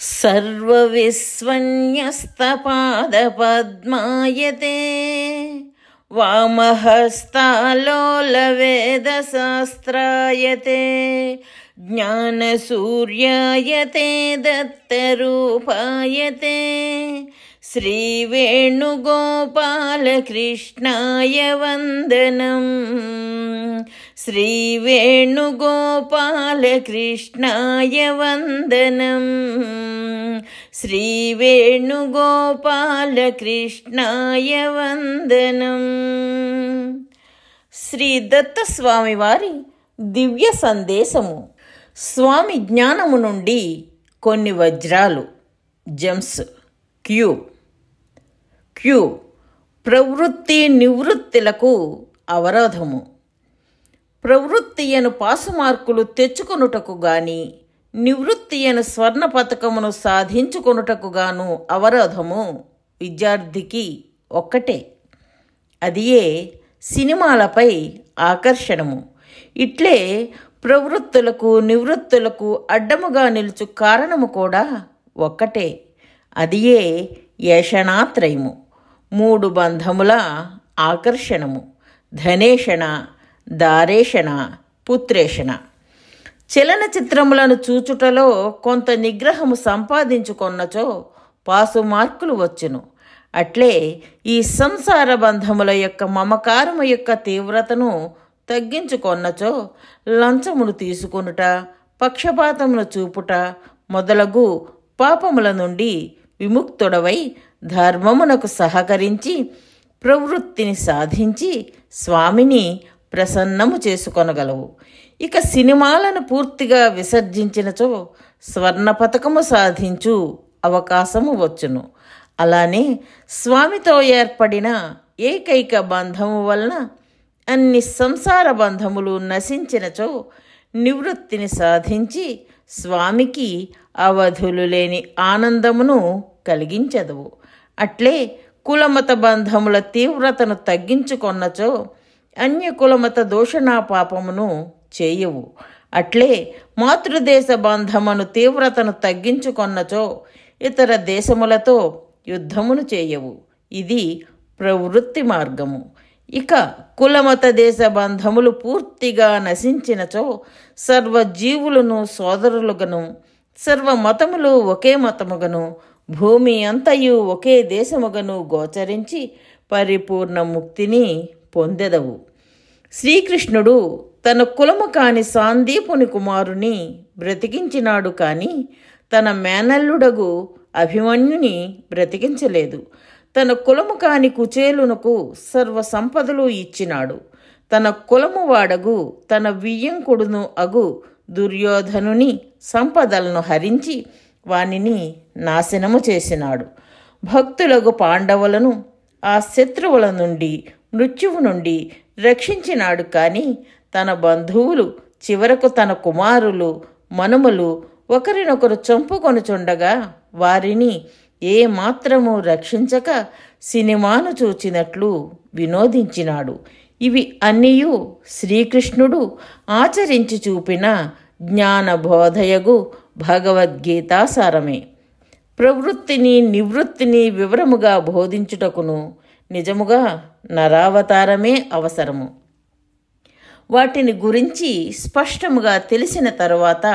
सर्वविस्वन्यस्तपादपद्मायते वामहस्तालोलवेदशास्त्रायते ज्ञानसूर्यायते दत्तरूपायते श्रीवेणुगोपालकृष्णाय वन्दनं श्रीवेणुगोपालकृष्णाय वन्दनं श्रीवेणुगोपालकृष्णाय वन्दनं। శ్రీ దత్తస్వామి వారి దివ్య సందేశము. స్వామి జ్ఞానము నుండి కొన్ని వజ్రాలు. జెమ్స్. క్యూ ప్రవృత్తి నివృత్తులకు అవరోధము. ప్రవృత్తి అను పాసు మార్కులు తెచ్చుకొనుటకు గాని నివృత్తి అను స్వర్ణ పతకమును సాధించుకొనుటకు గాను అవరోధము విద్యార్థికి ఒక్కటే. అదియే సినిమాలపై ఆకర్షణము. ఇట్లే ప్రవృత్తులకు నివృత్తులకు అడ్డముగా నిలుచు కారణము కూడా ఒక్కటే. అదియే ఏషణాత్రయము. 3 బంధముల ఆకర్షణము. ధనేషణ, దారేషణ, పుత్రేషణ. చలనచిత్రములను చూచుటలో కొంత నిగ్రహము సంపాదించుకొన్నచో పాసు మార్కులు వచ్చును. అట్లే ఈ సంసార బంధముల యొక్క మమకారము యొక్క తీవ్రతను తగ్గించుకొన్నచో లంచమును తీసుకొనుట, పక్షపాతమును చూపుట మొదలగు పాపముల నుండి విముక్తుడవై ధర్మమునకు సహకరించి ప్రవృత్తిని సాధించి స్వామిని ప్రసన్నము చేసుకొనగలవు. ఇక సినిమాలను పూర్తిగా విసర్జించినచో స్వర్ణ పతకము సాధించు అవకాశము వచ్చును. అలానే స్వామితో ఏర్పడిన ఏకైక బంధము వలన అన్ని సంసార బంధములు నశించినచో నివృత్తిని సాధించి స్వామికి అవధులు లేని ఆనందమును కలిగించదవు. అట్లే కులమత బంధముల తీవ్రతను తగ్గించుకొన్నచో అన్య కులమత దూషణా పాపమును చేయవు. అట్లే మాతృదేశ బంధమును తీవ్రతను తగ్గించుకొన్నచో ఇతర దేశములతో యుద్ధమును చేయవు. ఇది ప్రవృత్తి మార్గము. ఇక కులమత దేశ బంధములు పూర్తిగా నశించినచో సర్వజీవులను సోదరులుగను, సర్వమతములు ఒకే మతముగను, భూమి అంతయు ఒకే దేశముగను గోచరించి పరిపూర్ణ ముక్తిని పొందెదవు. శ్రీకృష్ణుడు తన కులము కాని సాందీపుని కుమారుని బ్రతికించినాడు, కానీ తన మేనల్లుడగు అభిమన్యుని బ్రతికించలేదు. తన కులము కాని కుచేలునకు సర్వ సంపదలు ఇచ్చినాడు. తన కులము వాడగు తన వియ్యంకుడును అగు దుర్యోధనుని సంపదలను హరించి వానిని నాశనము చేసినాడు. భక్తులగు పాండవులను ఆ శత్రువుల నుండి, మృత్యువు నుండి రక్షించినాడు. కానీ తన బంధువులు చివరకు తన కుమారులు, మనుమలు ఒకరినొకరు చంపుకొనుచుండగా వారిని ఏ మాత్రము రక్షించక సినిమాను చూచినట్లు వినోదించినాడు. ఇవి అన్నీయు శ్రీకృష్ణుడు ఆచరించి చూపిన జ్ఞానబోధయగు భగవద్గీతాసారమే. ప్రవృత్తిని నివృత్తిని వివరముగా బోధించుటకును నిజముగా నరావతారమే అవసరము. వాటిని గురించి స్పష్టముగా తెలిసిన తరువాత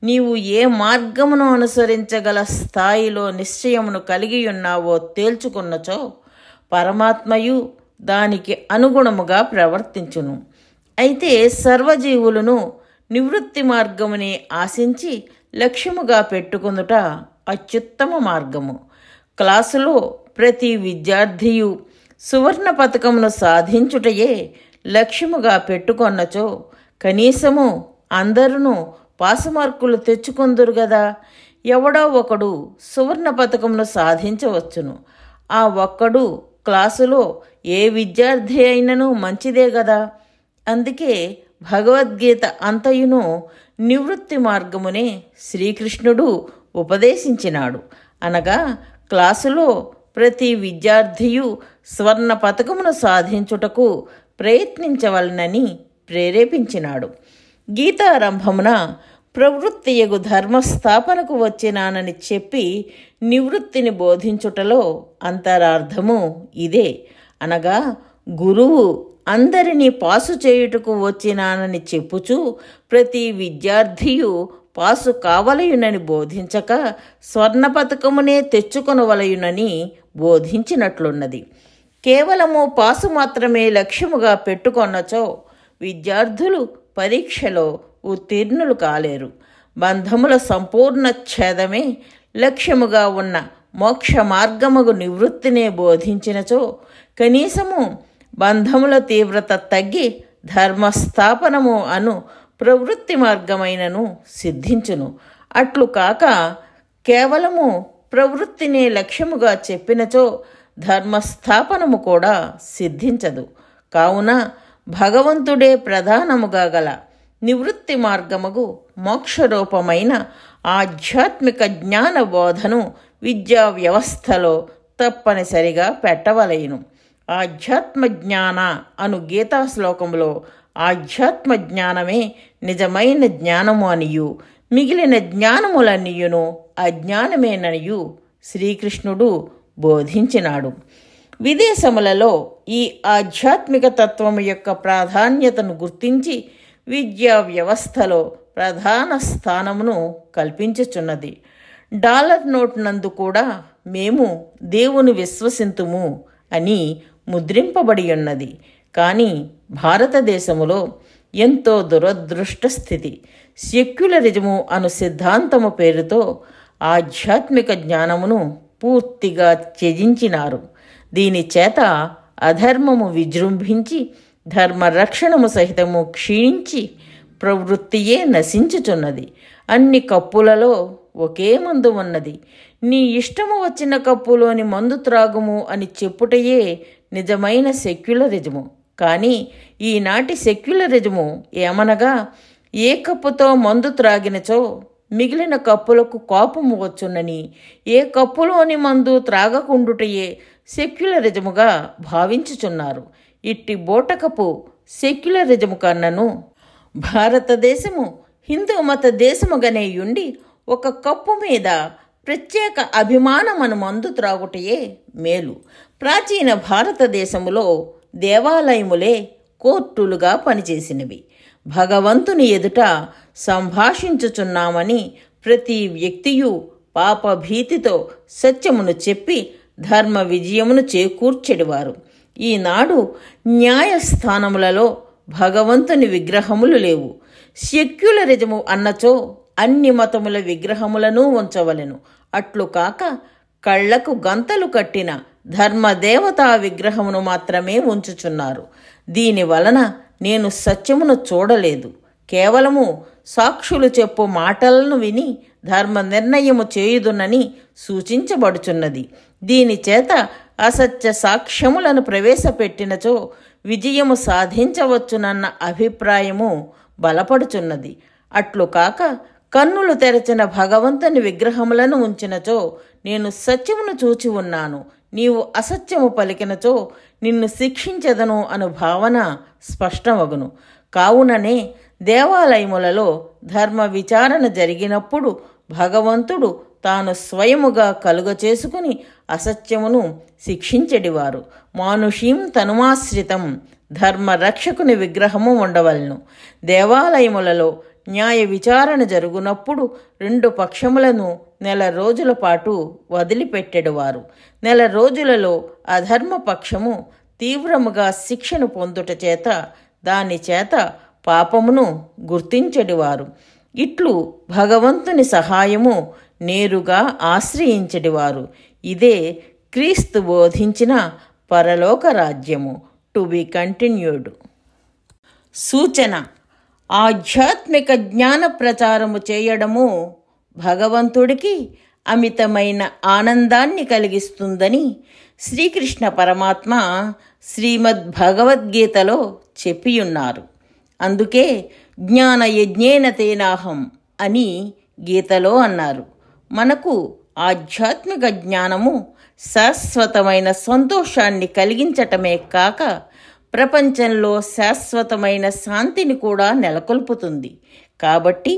నీవు ఏ మార్గమును అనుసరించగల స్థాయిలో నిశ్చయమును కలిగి ఉన్నావో తేల్చుకున్నచో పరమాత్మయు దానికి అనుగుణముగా ప్రవర్తించును. అయితే సర్వజీవులను నివృత్తి మార్గముని ఆశించి లక్ష్యముగా పెట్టుకొనుట అత్యుత్తమ మార్గము. క్లాసులో ప్రతి విద్యార్థియు సువర్ణ పతకమును సాధించుటయే లక్ష్యముగా పెట్టుకొన్నచో కనీసము అందరూ పాసు మార్కులు తెచ్చుకొందురు గదా. ఎవడో ఒకడు సువర్ణ పతకమును సాధించవచ్చును. ఆ ఒక్కడు క్లాసులో ఏ విద్యార్థి అయినను మంచిదే గదా. అందుకే భగవద్గీత అంతయును నివృత్తి మార్గమునే శ్రీకృష్ణుడు ఉపదేశించినాడు. అనగా క్లాసులో ప్రతి విద్యార్థియు స్వర్ణ పతకమును సాధించుటకు ప్రయత్నించవలనని ప్రేరేపించినాడు. గీతారంభమున ప్రవృత్తియగు ధర్మస్థాపనకు వచ్చినానని చెప్పి నివృత్తిని బోధించుటలో అంతరార్థము ఇదే. అనగా గురువు అందరినీ పాసు చేయుటకు వచ్చినానని చెప్పుచూ ప్రతి విద్యార్థియు పాసు కావలయునని బోధించక స్వర్ణ పతకమునే తెచ్చుకొనవలయునని బోధించినట్లున్నది. కేవలము పాసు మాత్రమే లక్ష్యముగా పెట్టుకొన్నచో విద్యార్థులు పరీక్షలో ఉత్తీర్ణులు కాలేరు. బంధముల సంపూర్ణ ఛేదమే లక్ష్యముగా ఉన్న మోక్ష మార్గముగు నివృత్తినే బోధించినచో కనీసము బంధముల తీవ్రత తగ్గి ధర్మస్థాపనము అను ప్రవృత్తి మార్గమైనను సిద్ధించును. అట్లు కాక కేవలము ప్రవృత్తినే లక్ష్యముగా చెప్పినచో ధర్మస్థాపనము కూడా సిద్ధించదు. కావున భగవంతుడే ప్రధానముగా గల నివృత్తి మార్గముగు మోక్షరూపమైన ఆధ్యాత్మిక జ్ఞాన బోధను విద్యా వ్యవస్థలో తప్పనిసరిగా పెట్టవలెను. ఆధ్యాత్మ జ్ఞాన అను గీతా శ్లోకములో ఆధ్యాత్మ జ్ఞానమే నిజమైన జ్ఞానము అనియు మిగిలిన జ్ఞానములన్నీయును అజ్ఞానమేననియు శ్రీకృష్ణుడు బోధించినాడు. విదేశములలో ఈ ఆధ్యాత్మిక తత్వము యొక్క ప్రాధాన్యతను గుర్తించి విద్యా వ్యవస్థలో ప్రధాన స్థానమును కల్పించుచున్నది. డాలర్ నోట్ నందు కూడా మేము దేవుని విశ్వసింతుము అని ముద్రింపబడి ఉన్నది. కానీ భారతదేశములో ఎంతో దురదృష్ట స్థితి. సెక్యులరిజము అను సిద్ధాంతము పేరుతో ఆధ్యాత్మిక జ్ఞానమును పూర్తిగా త్యజించినారు. దీని చేత అధర్మము విజృంభించి ధర్మరక్షణము సహితము క్షీణించి ప్రవృత్తియే నశించుచున్నది. అన్ని కప్పులలో ఒకే మందు ఉన్నది. నీ ఇష్టము వచ్చిన కప్పులోని మందు త్రాగుము అని చెప్పుటయే నిజమైన సెక్యులరిజము. కానీ ఈనాటి సెక్యులరిజము ఏమనగా ఏ కప్పుతో మందు త్రాగినచో మిగిలిన కప్పులకు కోపము వచ్చునని ఏ కప్పులోని మందు త్రాగకుండుటయే సెక్యులరిజముగా భావించుచున్నారు. ఇట్టి బోటకపు సెక్యులరిజము కన్నను భారతదేశము హిందూ మత దేశముగానే ఉండి ఒక కప్పు మీద ప్రత్యేక అభిమానమను మందు త్రాగుటయే మేలు. ప్రాచీన భారతదేశములో దేవాలయములే కోర్టులుగా పనిచేసినవి. భగవంతుని ఎదుట సంభాషించుచున్నామని ప్రతి వ్యక్తియు పాపభీతితో సత్యమును చెప్పి ధర్మ విజయమును చేకూర్చెడివారు. ఈనాడు న్యాయస్థానములలో భగవంతుని విగ్రహములు లేవు. సెక్యులరిజము అన్నచో అన్ని మతముల విగ్రహములను ఉంచవలెను. అట్లు కాక కళ్లకు గంతలు కట్టిన ధర్మదేవతా విగ్రహమును మాత్రమే ఉంచుచున్నారు. దీని వలన నేను సత్యమును చూడలేదు, కేవలము సాక్షులు చెప్పు మాటలను విని ధర్మ నిర్ణయము చేయుదునని సూచించబడుచున్నది. దీని చేత అసత్య సాక్ష్యములను ప్రవేశపెట్టినచో విజయము సాధించవచ్చునన్న అభిప్రాయము బలపడుచున్నది. అట్లు కాక కన్నులు తెరచిన భగవంతుని విగ్రహములను ఉంచినచో నేను సత్యమును చూచి ఉన్నాను, నీవు అసత్యము పలికినచో నిన్ను శిక్షించదను అను భావన స్పష్టమగును. కావుననే దేవాలయములలో ధర్మ విచారణ జరిగినప్పుడు భగవంతుడు తాను స్వయముగా కలుగచేసుకుని అసత్యమును శిక్షించెడివారు. మానుషీం తనుమాశ్రితం ధర్మరక్షకుని విగ్రహము ఉండవలను. దేవాలయములలో న్యాయ విచారణ జరుగునప్పుడు 2 పక్షములను నెల రోజుల పాటు వదిలిపెట్టెడువారు. నెల రోజులలో అధర్మ పక్షము తీవ్రముగా శిక్షను పొందుట చేత దాని చేత పాపమును గుర్తించెడివారు. ఇట్లు భగవంతుని సహాయము నేరుగా ఆశ్రయించెడివారు. ఇదే క్రీస్తు బోధించిన పరలోక రాజ్యము. To be continued. సూచన: ఆధ్యాత్మిక జ్ఞాన ప్రచారము చేయడము భగవంతుడికి అమితమైన ఆనందాన్ని కలిగిస్తుందని శ్రీకృష్ణ పరమాత్మ శ్రీమద్ భగవద్గీతలో చెప్పియున్నారు. అందుకే జ్ఞాన యజ్ఞేన తేనాహం అని గీతలో అన్నారు. మనకు ఆధ్యాత్మిక జ్ఞానము శాశ్వతమైన సంతోషాన్ని కలిగించటమే కాక ప్రపంచంలో శాశ్వతమైన శాంతిని కూడా నెలకొల్పుతుంది. కాబట్టి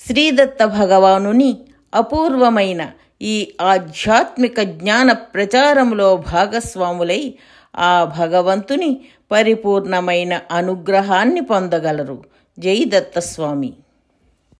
శ్రీదత్త భగవానుని అపూర్వమైన ఈ ఆధ్యాత్మిక జ్ఞాన ప్రచారంలో భాగస్వాములై ఆ భగవంతుని పరిపూర్ణమైన అనుగ్రహాన్ని పొందగలరు. జై దత్తస్వామి.